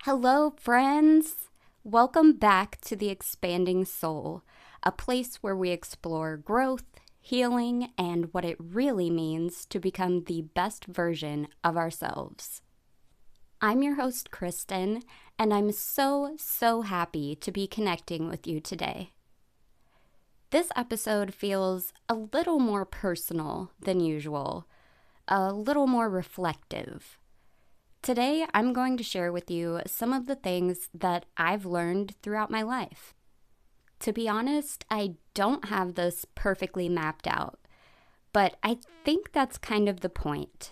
Hello, friends! Welcome back to the Expanding Soul, a place where we explore growth, healing, and what it really means to become the best version of ourselves. I'm your host, Kristen, and I'm so happy to be connecting with you today. This episode feels a little more personal than usual, a little more reflective. Today, I'm going to share with you some of the things that I've learned throughout my life. To be honest, I don't have this perfectly mapped out, but I think that's kind of the point.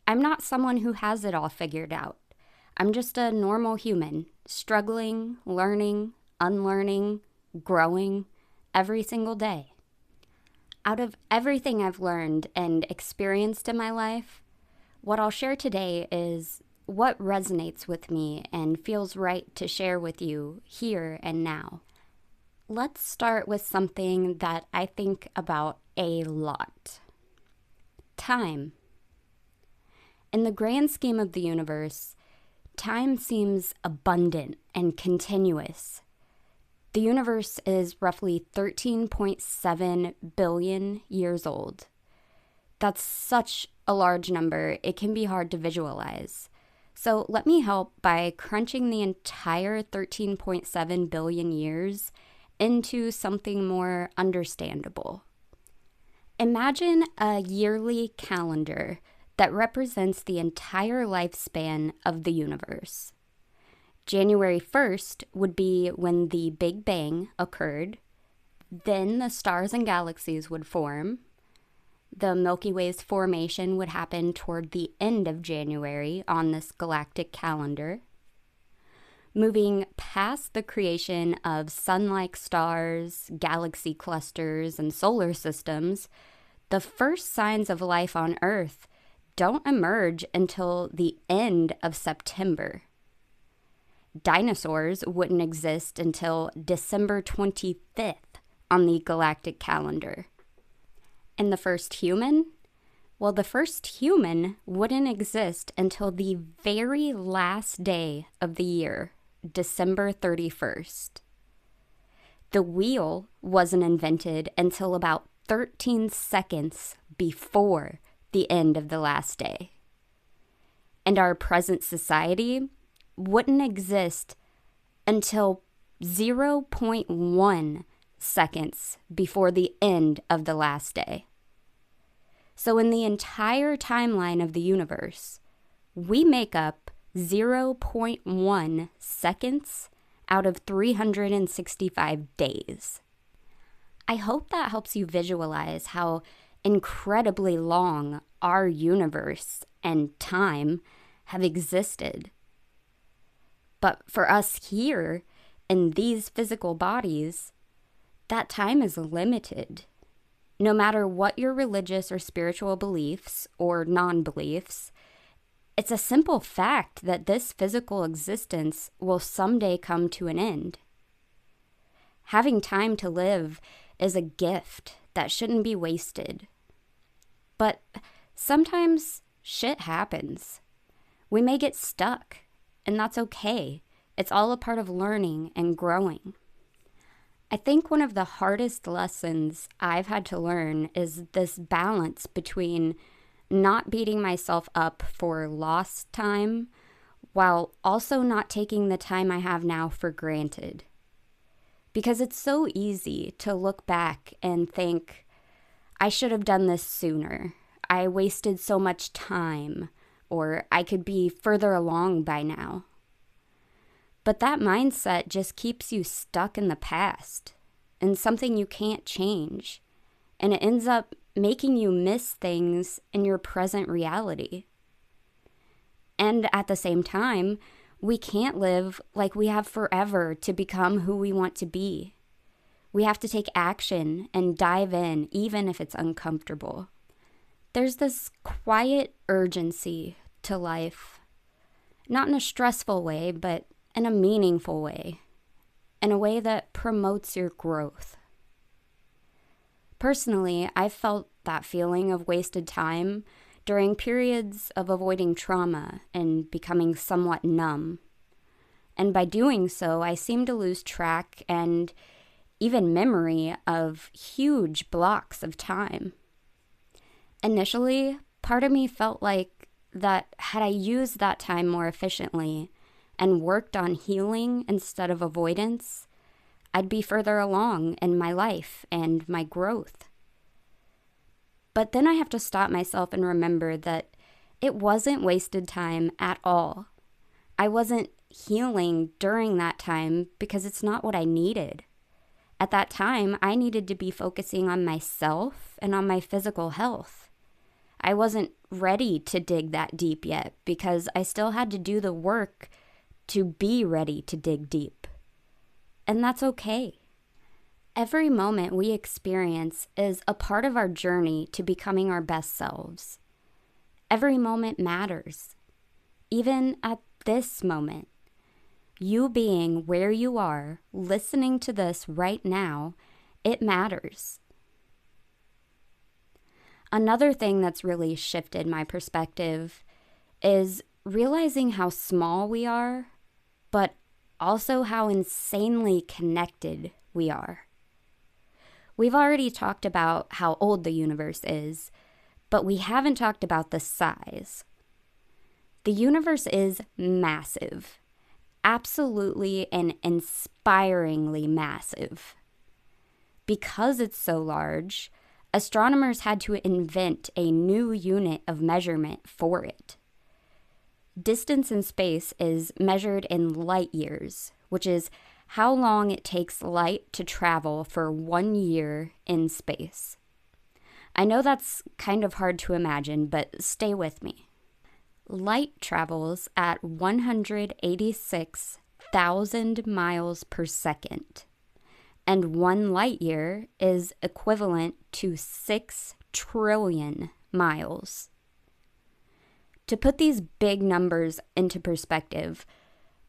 I'm not someone who has it all figured out. I'm just a normal human, struggling, learning, unlearning, growing every single day. Out of everything I've learned and experienced in my life, what I'll share today is what resonates with me and feels right to share with you here and now. Let's start with something that I think about a lot. Time. In the grand scheme of the universe, time seems abundant and continuous. The universe is roughly 13.7 billion years old. That's such a large number, it can be hard to visualize. So let me help by crunching the entire 13.7 billion years into something more understandable. Imagine a yearly calendar that represents the entire lifespan of the universe. January 1st would be when the Big Bang occurred. Then the stars and galaxies would form. The Milky Way's formation would happen toward the end of January on this galactic calendar. Moving past the creation of sun-like stars, galaxy clusters, and solar systems, the first signs of life on Earth don't emerge until the end of September. Dinosaurs wouldn't exist until December 25th on the galactic calendar. And the first human? Well, the first human wouldn't exist until the very last day of the year, December 31st. The wheel wasn't invented until about 13 seconds before the end of the last day. And our present society wouldn't exist until 0.1 seconds before the end of the last day. So in the entire timeline of the universe, we make up 0.1 seconds out of 365 days. I hope that helps you visualize how incredibly long our universe and time have existed. But for us here, in these physical bodies, that time is limited. No matter what your religious or spiritual beliefs or non-beliefs, it's a simple fact that this physical existence will someday come to an end. Having time to live is a gift that shouldn't be wasted. But sometimes shit happens. We may get stuck, and that's okay. It's all a part of learning and growing. I think one of the hardest lessons I've had to learn is this balance between not beating myself up for lost time while also not taking the time I have now for granted. Because it's so easy to look back and think, I should have done this sooner. I wasted so much time, or I could be further along by now. But that mindset just keeps you stuck in the past and something you can't change. And it ends up making you miss things in your present reality. And at the same time, we can't live like we have forever to become who we want to be. We have to take action and dive in, even if it's uncomfortable. There's this quiet urgency to life. Not in a stressful way, but in a meaningful way, in a way that promotes your growth. Personally, I've felt that feeling of wasted time during periods of avoiding trauma and becoming somewhat numb. And by doing so, I seemed to lose track and even memory of huge blocks of time. Initially, part of me felt like that had I used that time more efficiently and worked on healing instead of avoidance, I'd be further along in my life and my growth. But then I have to stop myself and remember that it wasn't wasted time at all. I wasn't healing during that time because it's not what I needed. At that time, I needed to be focusing on myself and on my physical health. I wasn't ready to dig that deep yet because I still had to do the work to be ready to dig deep. And that's okay. Every moment we experience is a part of our journey to becoming our best selves. Every moment matters. Even at this moment, you being where you are, listening to this right now, it matters. Another thing that's really shifted my perspective is realizing how small we are, but also how insanely connected we are. We've already talked about how old the universe is, but we haven't talked about the size. The universe is massive, absolutely and inspiringly massive. Because it's so large, astronomers had to invent a new unit of measurement for it. Distance in space is measured in light years, which is how long it takes light to travel for 1 year in space. I know that's kind of hard to imagine, but stay with me. Light travels at 186,000 miles per second, and 1 light year is equivalent to 6 trillion miles. To put these big numbers into perspective,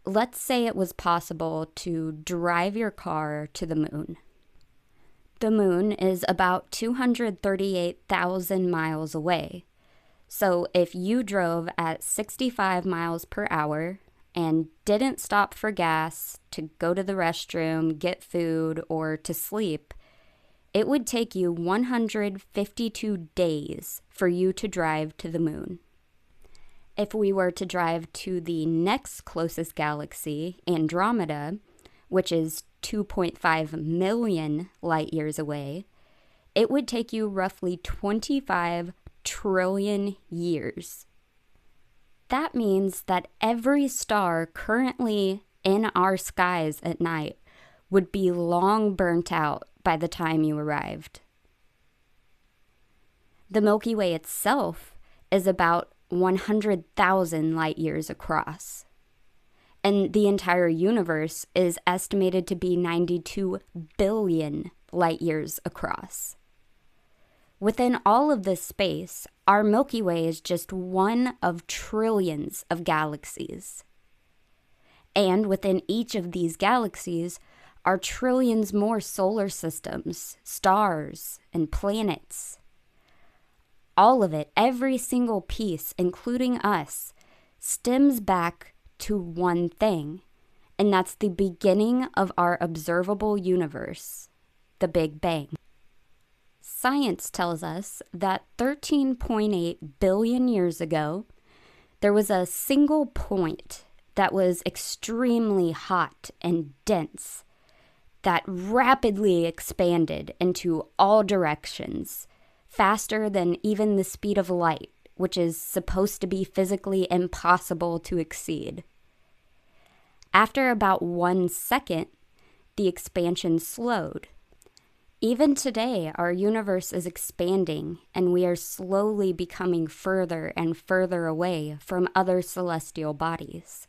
let's say it was possible to drive your car to the moon. The moon is about 238,000 miles away. So if you drove at 65 miles per hour and didn't stop for gas, to go to the restroom, get food, or to sleep, it would take you 152 days for you to drive to the moon. If we were to drive to the next closest galaxy, Andromeda, which is 2.5 million light years away, it would take you roughly 25 trillion years. That means that every star currently in our skies at night would be long burnt out by the time you arrived. The Milky Way itself is about 100,000 light years across. And the entire universe is estimated to be 92 billion light years across. Within all of this space, our Milky Way is just one of trillions of galaxies. And within each of these galaxies are trillions more solar systems, stars, and planets. All of it, every single piece, including us, stems back to one thing, and that's the beginning of our observable universe, the Big Bang. Science tells us that 13.8 billion years ago, there was a single point that was extremely hot and dense that rapidly expanded into all directions, faster than even the speed of light, which is supposed to be physically impossible to exceed. After about 1 second, the expansion slowed. Even today, our universe is expanding, and we are slowly becoming further and further away from other celestial bodies.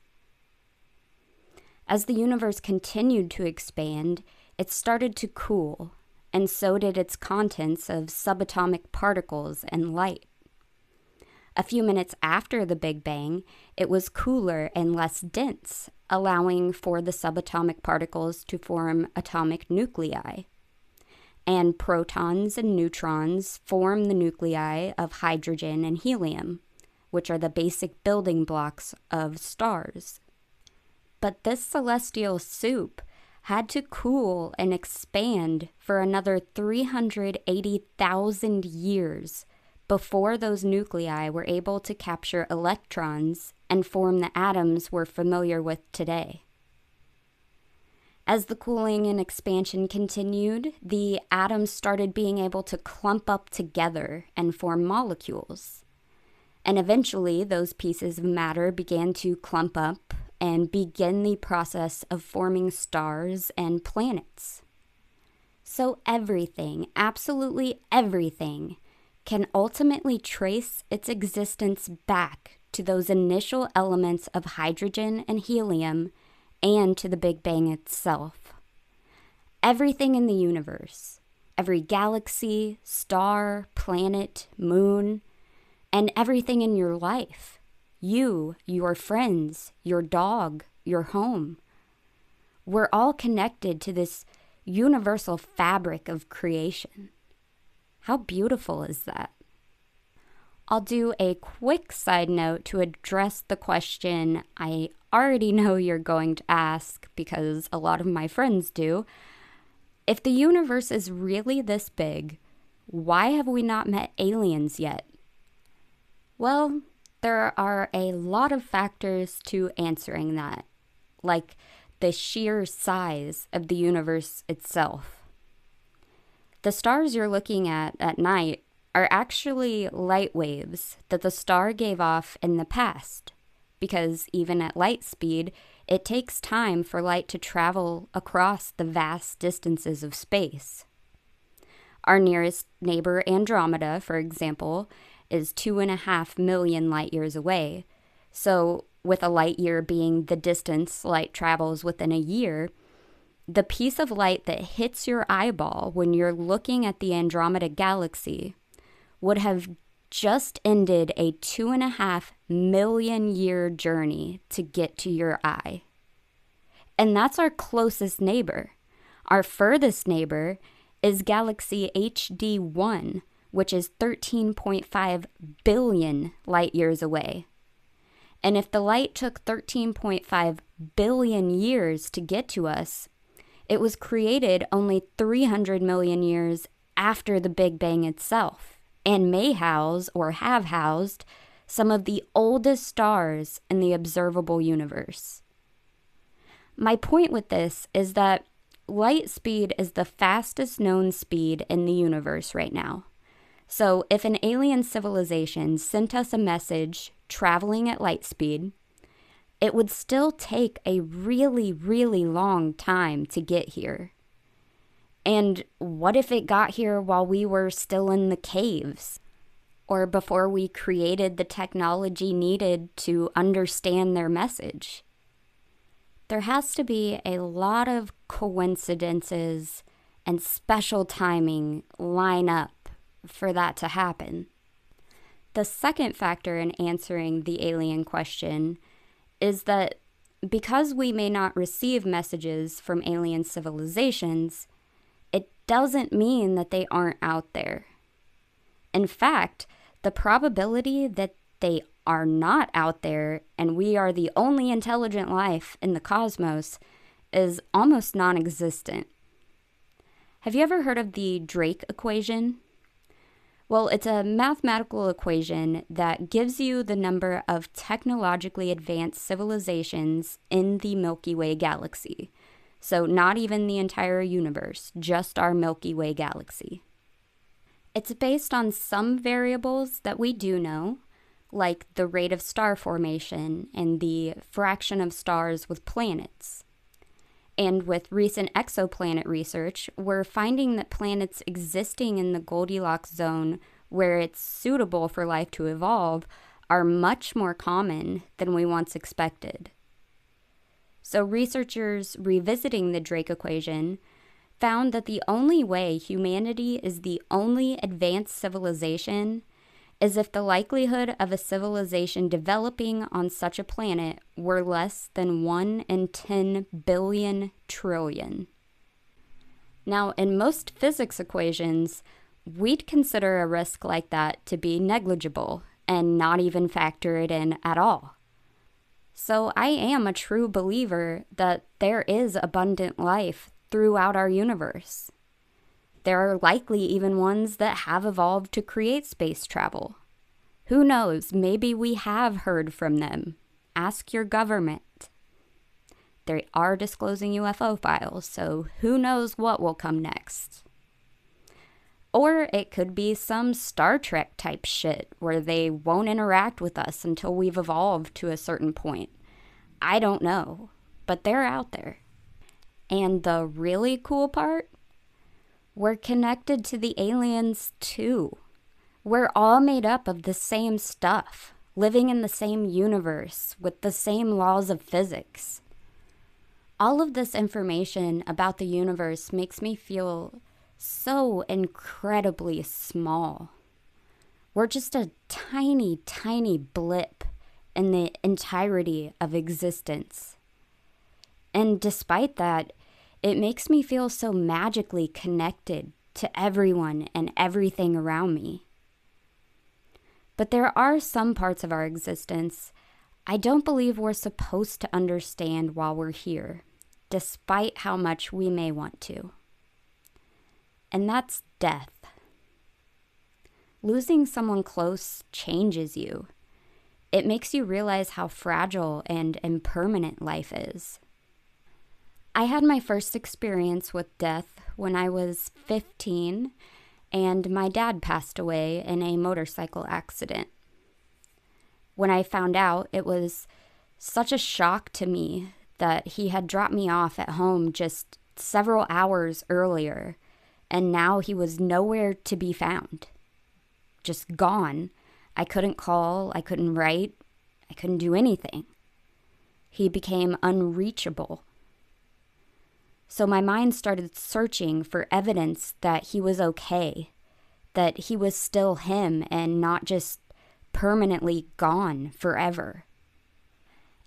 As the universe continued to expand, it started to cool, and so did its contents of subatomic particles and light. A few minutes after the Big Bang, it was cooler and less dense, allowing for the subatomic particles to form atomic nuclei. And protons and neutrons form the nuclei of hydrogen and helium, which are the basic building blocks of stars. But this celestial soup had to cool and expand for another 380,000 years before those nuclei were able to capture electrons and form the atoms we're familiar with today. As the cooling and expansion continued, the atoms started being able to clump up together and form molecules. And eventually, those pieces of matter began to clump up and begin the process of forming stars and planets. So everything, absolutely everything, can ultimately trace its existence back to those initial elements of hydrogen and helium and to the Big Bang itself. Everything in the universe, every galaxy, star, planet, moon, and everything in your life, you, your friends, your dog, your home, we're all connected to this universal fabric of creation. How beautiful is that? I'll do a quick side note to address the question I already know you're going to ask, because a lot of my friends do. If the universe is really this big, why have we not met aliens yet? Well, there are a lot of factors to answering that, like the sheer size of the universe itself. The stars you're looking at night are actually light waves that the star gave off in the past, because even at light speed, it takes time for light to travel across the vast distances of space. Our nearest neighbor, Andromeda, for example, is 2.5 million light years away. So, with a light year being the distance light travels within a year, the piece of light that hits your eyeball when you're looking at the Andromeda galaxy would have just ended a 2.5 million year journey to get to your eye. And that's our closest neighbor. Our furthest neighbor is galaxy HD 1, which is 13.5 billion light years away. And if the light took 13.5 billion years to get to us, it was created only 300 million years after the Big Bang itself, and may house or have housed some of the oldest stars in the observable universe. My point with this is that light speed is the fastest known speed in the universe right now. So if an alien civilization sent us a message traveling at light speed, it would still take a really, really long time to get here. And what if it got here while we were still in the caves? Or before we created the technology needed to understand their message? There has to be a lot of coincidences and special timing line up for that to happen. The second factor in answering the alien question is that because we may not receive messages from alien civilizations, it doesn't mean that they aren't out there. In fact, the probability that they are not out there and we are the only intelligent life in the cosmos is almost non-existent. Have you ever heard of the Drake equation? Well, it's a mathematical equation that gives you the number of technologically advanced civilizations in the Milky Way galaxy. So not even the entire universe, just our Milky Way galaxy. It's based on some variables that we do know, like the rate of star formation and the fraction of stars with planets. And with recent exoplanet research, we're finding that planets existing in the Goldilocks zone, where it's suitable for life to evolve, are much more common than we once expected. So researchers revisiting the Drake equation found that the only way humanity is the only advanced civilization is if the likelihood of a civilization developing on such a planet were less than 1 in 10 billion trillion. Now, in most physics equations, we'd consider a risk like that to be negligible and not even factor it in at all. So I am a true believer that there is abundant life throughout our universe. There are likely even ones that have evolved to create space travel. Who knows, maybe we have heard from them. Ask your government. They are disclosing UFO files, so who knows what will come next. Or it could be some Star Trek type shit where they won't interact with us until we've evolved to a certain point. I don't know, but they're out there. And the really cool part? We're connected to the aliens too. We're all made up of the same stuff, living in the same universe with the same laws of physics. All of this information about the universe makes me feel so incredibly small. We're just a tiny, tiny blip in the entirety of existence. And despite that, it makes me feel so magically connected to everyone and everything around me. But there are some parts of our existence I don't believe we're supposed to understand while we're here, despite how much we may want to. And that's death. Losing someone close changes you. It makes you realize how fragile and impermanent life is. I had my first experience with death when I was 15, and my dad passed away in a motorcycle accident. When I found out, it was such a shock to me that he had dropped me off at home just several hours earlier, and now he was nowhere to be found. Just gone. I couldn't call, I couldn't write, I couldn't do anything. He became unreachable. So my mind started searching for evidence that he was okay, that he was still him and not just permanently gone forever.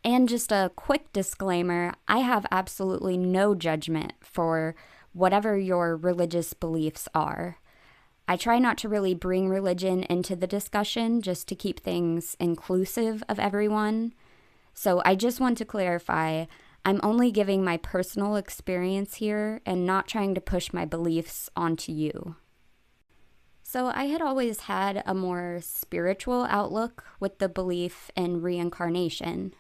And just a quick disclaimer, I have absolutely no judgment for whatever your religious beliefs are. I try not to really bring religion into the discussion just to keep things inclusive of everyone. So I just want to clarify, I'm only giving my personal experience here and not trying to push my beliefs onto you. So I had always had a more spiritual outlook with the belief in reincarnation.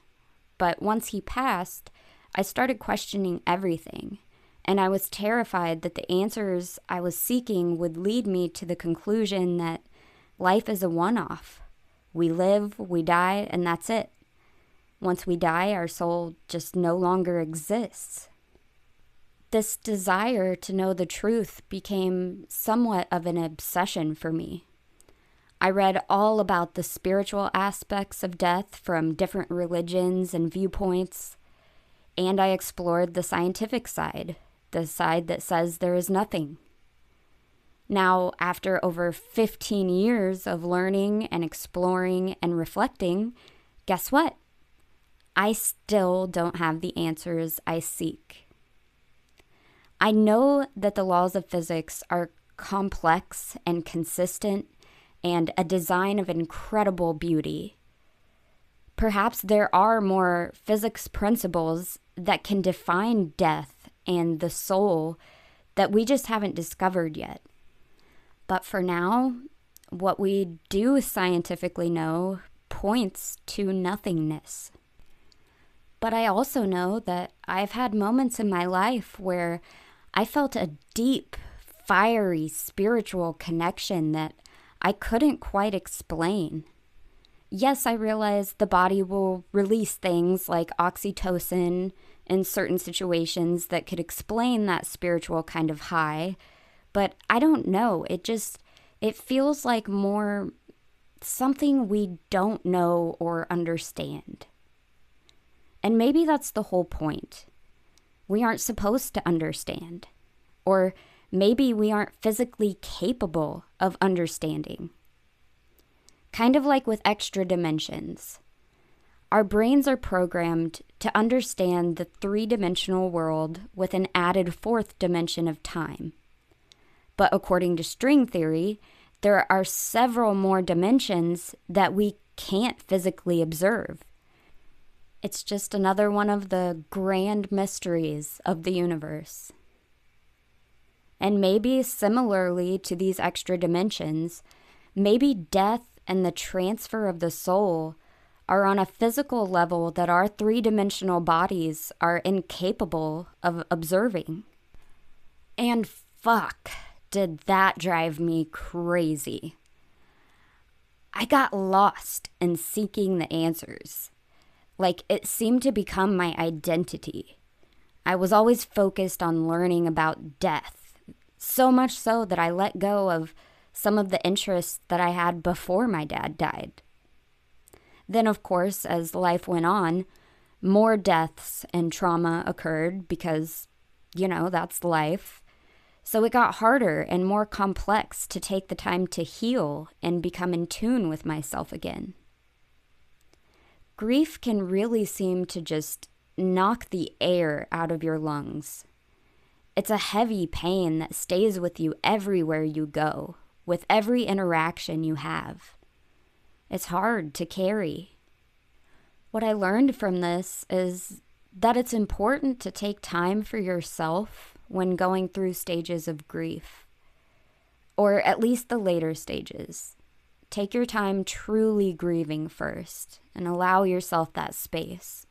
But once he passed, I started questioning everything. And I was terrified that the answers I was seeking would lead me to the conclusion that life is a one-off. We live, we die, and that's it. Once we die, our soul just no longer exists. This desire to know the truth became somewhat of an obsession for me. I read all about the spiritual aspects of death from different religions and viewpoints, and I explored the scientific side, the side that says there is nothing. Now, after over 15 years of learning and exploring and reflecting, guess what? I still don't have the answers I seek. I know that the laws of physics are complex and consistent and a design of incredible beauty. Perhaps there are more physics principles that can define death and the soul that we just haven't discovered yet. But for now, what we do scientifically know points to nothingness. But I also know that I've had moments in my life where I felt a deep, fiery spiritual connection that I couldn't quite explain. Yes, I realize the body will release things like oxytocin in certain situations that could explain that spiritual kind of high, but I don't know. It feels like more something we don't know or understand. And maybe that's the whole point. We aren't supposed to understand. Or maybe we aren't physically capable of understanding. Kind of like with extra dimensions. Our brains are programmed to understand the three-dimensional world with an added fourth dimension of time. But according to string theory, there are several more dimensions that we can't physically observe. It's just another one of the grand mysteries of the universe. And maybe similarly to these extra dimensions, maybe death and the transfer of the soul are on a physical level that our three-dimensional bodies are incapable of observing. And fuck, did that drive me crazy. I got lost in seeking the answers. Like, it seemed to become my identity. I was always focused on learning about death, so much so that I let go of some of the interests that I had before my dad died. Then, of course, as life went on, more deaths and trauma occurred because, that's life. So it got harder and more complex to take the time to heal and become in tune with myself again. Grief can really seem to just knock the air out of your lungs. It's a heavy pain that stays with you everywhere you go, with every interaction you have. It's hard to carry. What I learned from this is that it's important to take time for yourself when going through stages of grief, or at least the later stages. Take your time truly grieving first and allow yourself that space.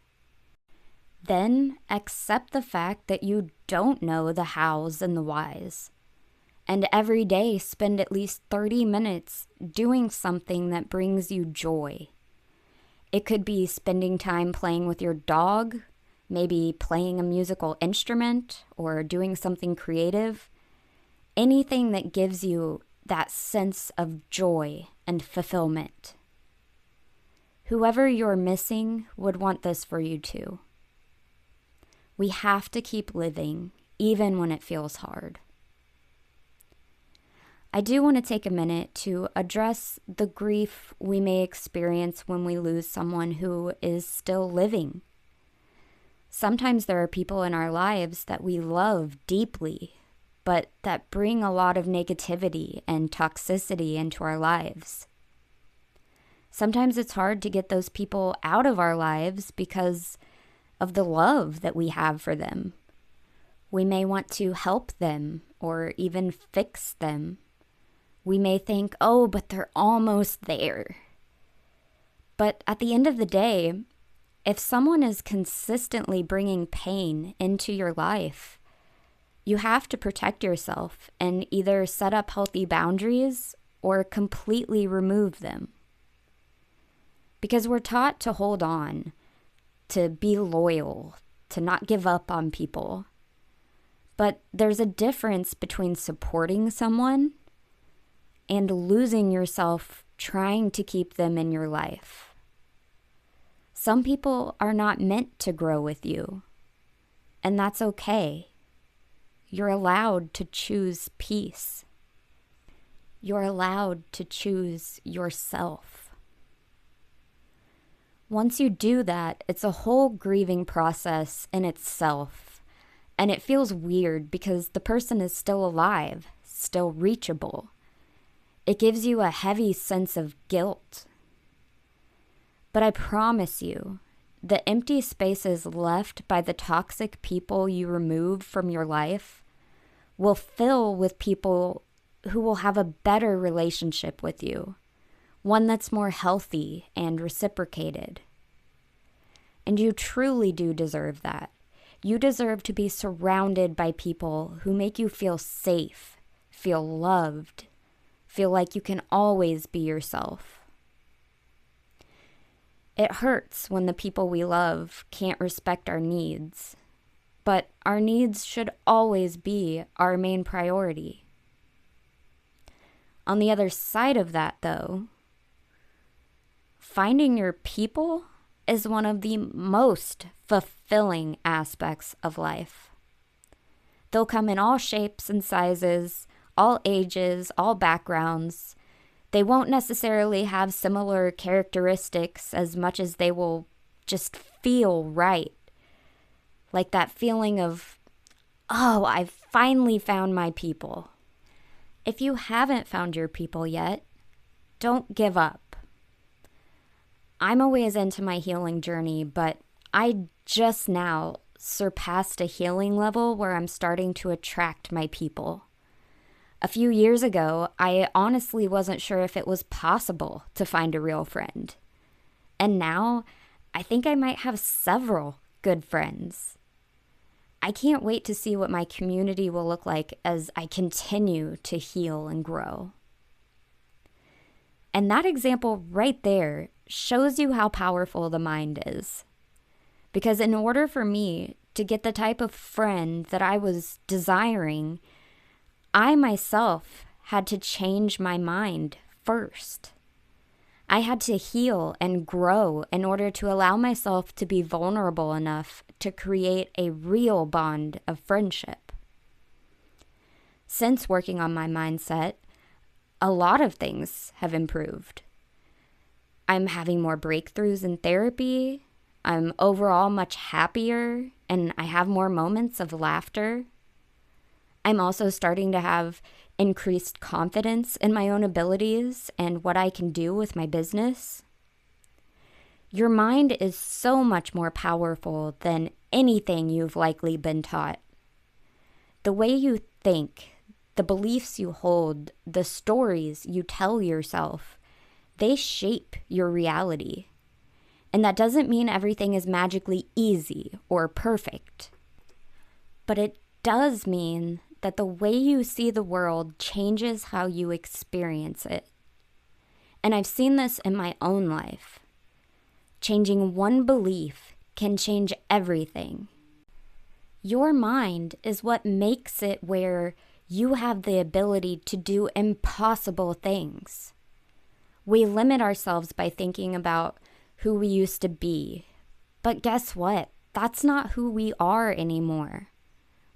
Then accept the fact that you don't know the hows and the whys. And every day spend at least 30 minutes doing something that brings you joy. It could be spending time playing with your dog, maybe playing a musical instrument or doing something creative. Anything that gives you that sense of joy and fulfillment. Whoever you're missing would want this for you too. We have to keep living, even when it feels hard. I do want to take a minute to address the grief we may experience when we lose someone who is still living. Sometimes there are people in our lives that we love deeply, but that bring a lot of negativity and toxicity into our lives. Sometimes it's hard to get those people out of our lives because of the love that we have for them. We may want to help them or even fix them. We may think, oh, but they're almost there. But at the end of the day, if someone is consistently bringing pain into your life, you have to protect yourself and either set up healthy boundaries or completely remove them. Because we're taught to hold on, to be loyal, to not give up on people. But there's a difference between supporting someone and losing yourself trying to keep them in your life. Some people are not meant to grow with you, and that's okay. You're allowed to choose peace. You're allowed to choose yourself. Once you do that, it's a whole grieving process in itself, and it feels weird because the person is still alive, still reachable. It gives you a heavy sense of guilt. But I promise you, the empty spaces left by the toxic people you remove from your life will fill with people who will have a better relationship with you, one that's more healthy and reciprocated. And you truly do deserve that. You deserve to be surrounded by people who make you feel safe, feel loved, feel like you can always be yourself. It hurts when the people we love can't respect our needs, but our needs should always be our main priority. On the other side of that, though, finding your people is one of the most fulfilling aspects of life. They'll come in all shapes and sizes, all ages, all backgrounds. They won't necessarily have similar characteristics as much as they will just feel right. Like that feeling of, oh, I've finally found my people. If you haven't found your people yet, don't give up. I'm always into my healing journey, but I just now surpassed a healing level where I'm starting to attract my people. A few years ago, I honestly wasn't sure if it was possible to find a real friend. And now, I think I might have several good friends. I can't wait to see what my community will look like as I continue to heal and grow. And that example right there shows you how powerful the mind is. Because in order for me to get the type of friend that I was desiring, I myself had to change my mind first. I had to heal and grow in order to allow myself to be vulnerable enough to create a real bond of friendship. Since working on my mindset, a lot of things have improved. I'm having more breakthroughs in therapy. I'm overall much happier, and I have more moments of laughter. I'm also starting to have increased confidence in my own abilities and what I can do with my business. Your mind is so much more powerful than anything you've likely been taught. The way you think, the beliefs you hold, the stories you tell yourself, they shape your reality. And that doesn't mean everything is magically easy or perfect. But it does mean that the way you see the world changes how you experience it. And I've seen this in my own life. Changing one belief can change everything. Your mind is what makes it where you have the ability to do impossible things. We limit ourselves by thinking about who we used to be. But guess what? That's not who we are anymore.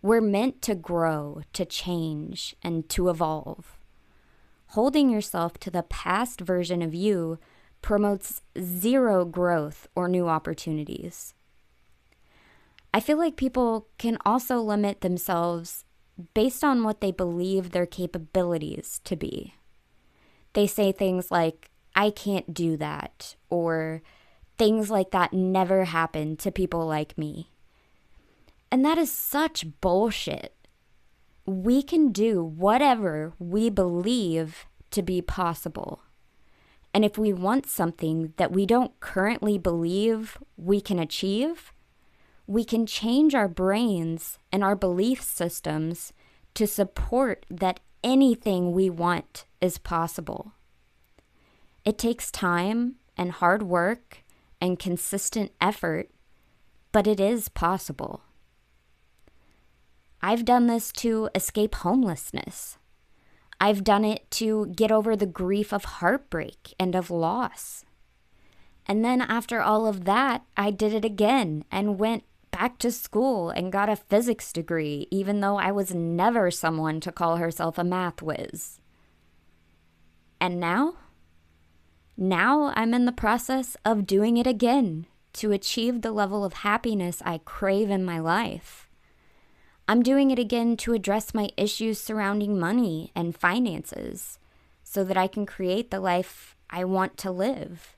We're meant to grow, to change, and to evolve. Holding yourself to the past version of you promotes zero growth or new opportunities. I feel like people can also limit themselves based on what they believe their capabilities to be. They say things like, I can't do that, or things like that never happen to people like me. And that is such bullshit. We can do whatever we believe to be possible. And if we want something that we don't currently believe we can achieve, we can change our brains and our belief systems to support that anything we want is possible. It takes time and hard work and consistent effort, but it is possible. I've done this to escape homelessness. I've done it to get over the grief of heartbreak and of loss. And then after all of that, I did it again and went back to school and got a physics degree, even though I was never someone to call herself a math whiz. And now I'm in the process of doing it again to achieve the level of happiness I crave in my life. I'm doing it again to address my issues surrounding money and finances so that I can create the life I want to live.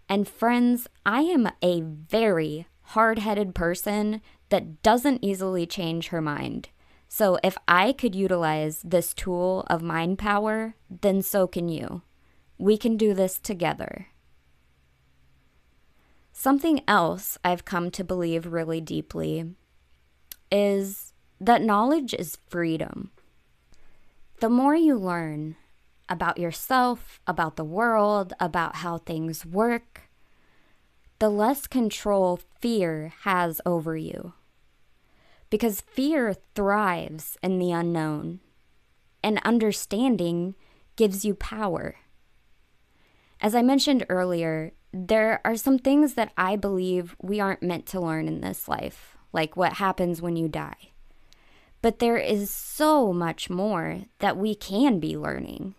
And friends, I am a very hard-headed person that doesn't easily change her mind. So if I could utilize this tool of mind power, then so can you. We can do this together. Something else I've come to believe really deeply is that knowledge is freedom. The more you learn about yourself, about the world, about how things work, the less control fear has over you. Because fear thrives in the unknown, and understanding gives you power. As I mentioned earlier, there are some things that I believe we aren't meant to learn in this life, like what happens when you die. But there is so much more that we can be learning.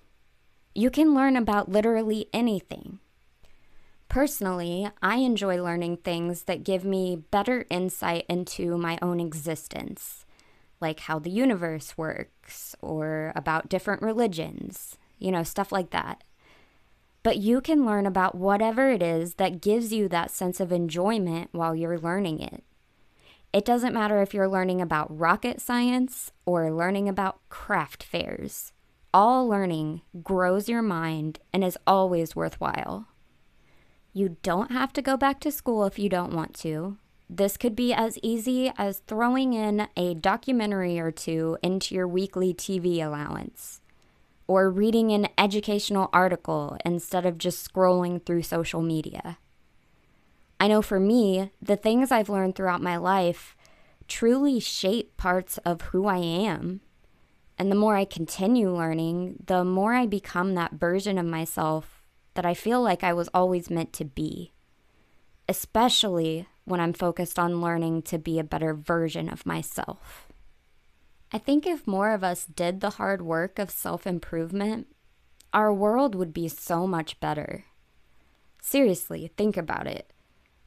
You can learn about literally anything. Personally, I enjoy learning things that give me better insight into my own existence, like how the universe works or about different religions, stuff like that. But you can learn about whatever it is that gives you that sense of enjoyment while you're learning it. It doesn't matter if you're learning about rocket science or learning about craft fairs. All learning grows your mind and is always worthwhile. You don't have to go back to school if you don't want to. This could be as easy as throwing in a documentary or two into your weekly TV allowance, or reading an educational article instead of just scrolling through social media. I know for me, the things I've learned throughout my life truly shape parts of who I am. And the more I continue learning, the more I become that version of myself that I feel like I was always meant to be. Especially when I'm focused on learning to be a better version of myself. I think if more of us did the hard work of self-improvement, our world would be so much better. Seriously, think about it.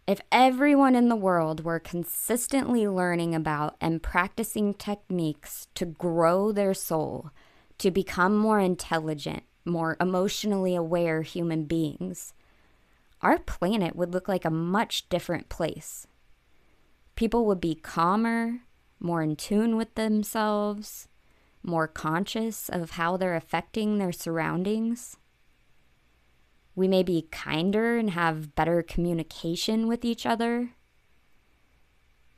If everyone in the world were consistently learning about and practicing techniques to grow their soul, to become more intelligent, more emotionally aware human beings, our planet would look like a much different place. People would be calmer, more in tune with themselves, more conscious of how they're affecting their surroundings. We may be kinder and have better communication with each other.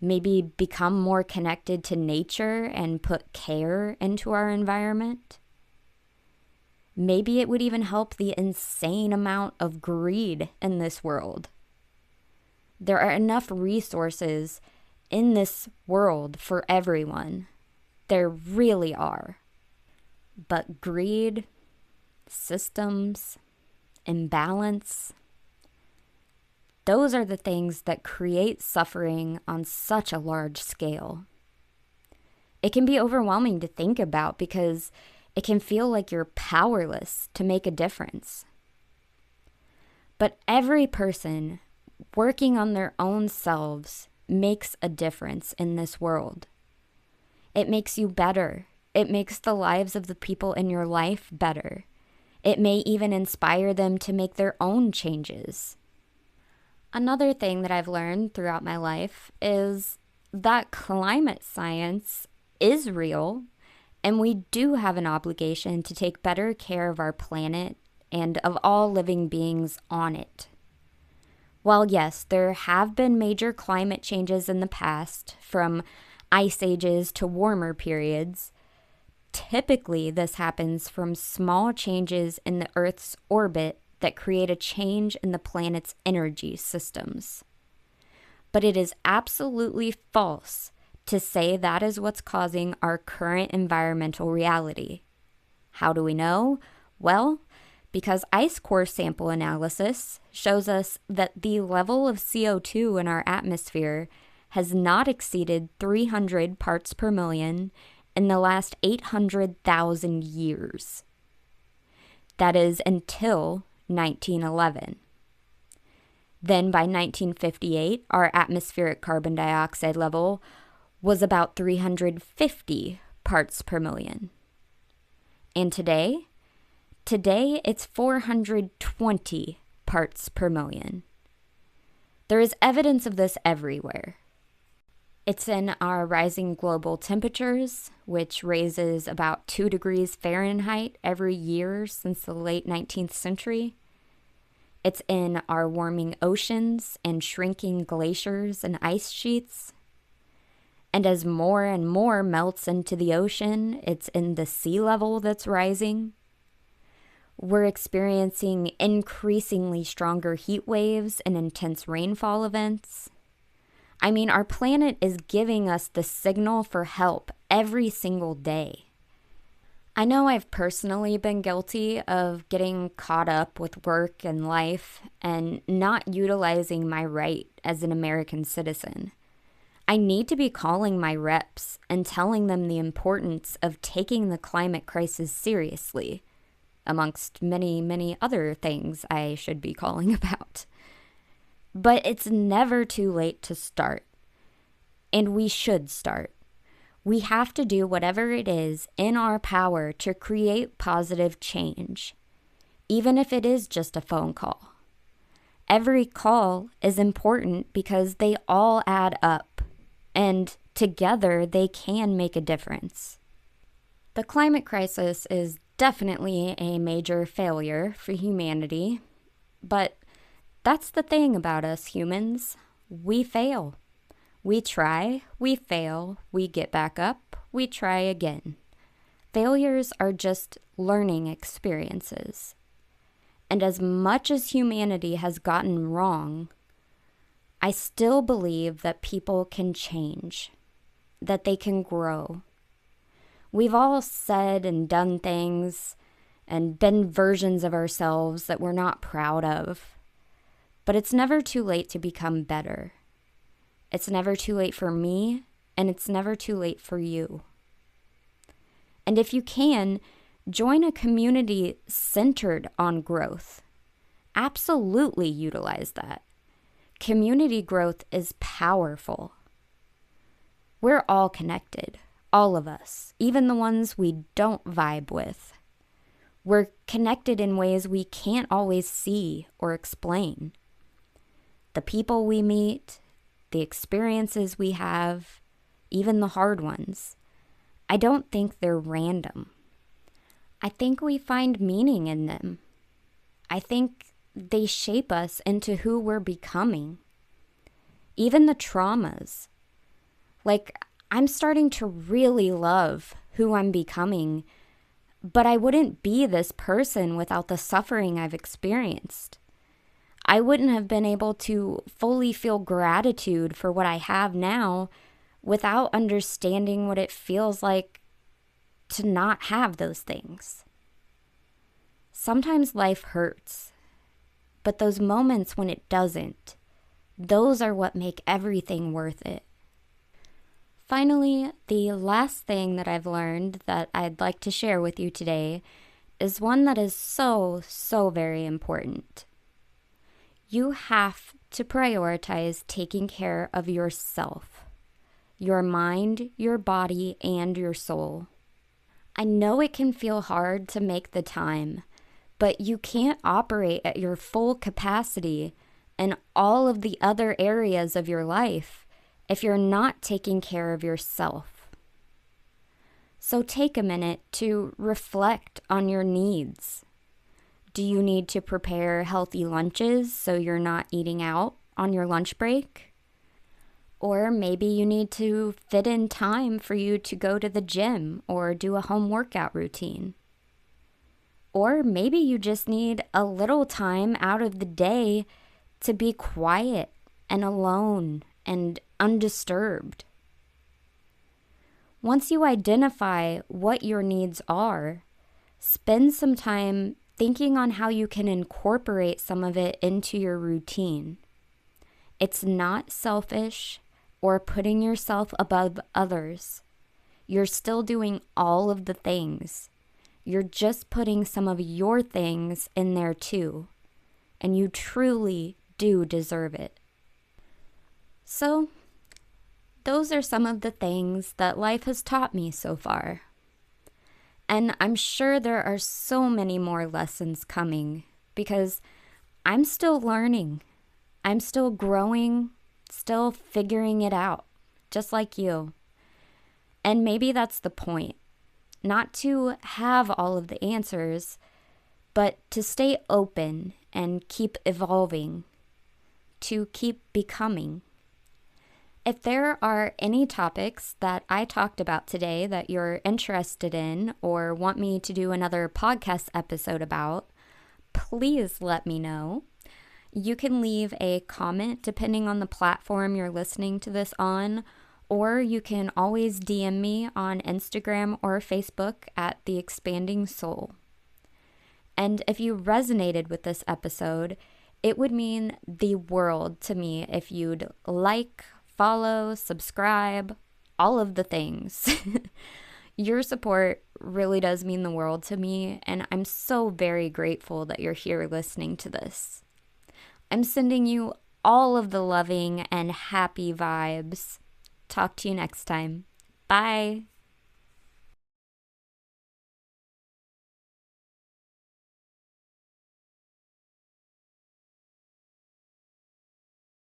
Maybe become more connected to nature and put care into our environment. Maybe it would even help the insane amount of greed in this world. There are enough resources in this world for everyone. There really are. But greed, systems, imbalance, those are the things that create suffering on such a large scale. It can be overwhelming to think about because it can feel like you're powerless to make a difference. But every person working on their own selves makes a difference in this world. It makes you better. It makes the lives of the people in your life better. It may even inspire them to make their own changes. Another thing that I've learned throughout my life is that climate science is real, and we do have an obligation to take better care of our planet and of all living beings on it. While yes, there have been major climate changes in the past, from ice ages to warmer periods, typically this happens from small changes in the Earth's orbit that create a change in the planet's energy systems. But it is absolutely false to say that is what's causing our current environmental reality. How do we know? Well, because ice core sample analysis shows us that the level of CO2 in our atmosphere has not exceeded 300 parts per million in the last 800,000 years. That is until 1911. Then by 1958, our atmospheric carbon dioxide level was about 350 parts per million. And today it's 420 parts per million. There is evidence of this everywhere. It's in our rising global temperatures, which raises about 2 degrees Fahrenheit every year since the late 19th century. It's in our warming oceans and shrinking glaciers and ice sheets. And as more and more melts into the ocean, it's in the sea level that's rising. We're experiencing increasingly stronger heat waves and intense rainfall events. I mean, our planet is giving us the signal for help every single day. I know I've personally been guilty of getting caught up with work and life and not utilizing my right as an American citizen. I need to be calling my reps and telling them the importance of taking the climate crisis seriously, amongst many, many other things I should be calling about. But it's never too late to start. And we should start. We have to do whatever it is in our power to create positive change. even if it is just a phone call. Every call is important because they all add up, and together they can make a difference. The climate crisis is definitely a major failure for humanity, but that's the thing about us humans. We fail. We try, we fail, we get back up, we try again. Failures are just learning experiences. And as much as humanity has gotten wrong, I still believe that people can change, that they can grow. We've all said and done things and been versions of ourselves that we're not proud of. But it's never too late to become better. It's never too late for me, and it's never too late for you. And if you can, join a community centered on growth. Absolutely utilize that. Community growth is powerful. We're all connected, all of us, even the ones we don't vibe with. We're connected in ways we can't always see or explain. The people we meet, the experiences we have, even the hard ones, I don't think they're random. I think we find meaning in them. I think they shape us into who we're becoming. Even the traumas. Like, I'm starting to really love who I'm becoming, but I wouldn't be this person without the suffering I've experienced. I wouldn't have been able to fully feel gratitude for what I have now without understanding what it feels like to not have those things. Sometimes life hurts, but those moments when it doesn't, those are what make everything worth it. Finally, the last thing that I've learned that I'd like to share with you today is one that is so very important. You have to prioritize taking care of yourself, your mind, your body, and your soul. I know it can feel hard to make the time, but you can't operate at your full capacity in all of the other areas of your life if you're not taking care of yourself. So take a minute to reflect on your needs. Do you need to prepare healthy lunches so you're not eating out on your lunch break? Or maybe you need to fit in time for you to go to the gym or do a home workout routine. Or maybe you just need a little time out of the day to be quiet and alone and undisturbed. Once you identify what your needs are, spend some time thinking on how you can incorporate some of it into your routine. It's not selfish or putting yourself above others. You're still doing all of the things. You're just putting some of your things in there too. And you truly do deserve it. So, those are some of the things that life has taught me so far. And I'm sure there are so many more lessons coming because I'm still learning. I'm still growing, still figuring it out, just like you. And maybe that's the point. Not to have all of the answers, but to stay open and keep evolving, to keep becoming. If there are any topics that I talked about today that you're interested in or want me to do another podcast episode about, please let me know. You can leave a comment depending on the platform you're listening to this on, or you can always DM me on Instagram or Facebook at The Expanding Soul. And if you resonated with this episode, it would mean the world to me if you'd like, follow, subscribe, all of the things. Your support really does mean the world to me, and I'm so very grateful that you're here listening to this. I'm sending you all of the loving and happy vibes. Talk to you next time. Bye.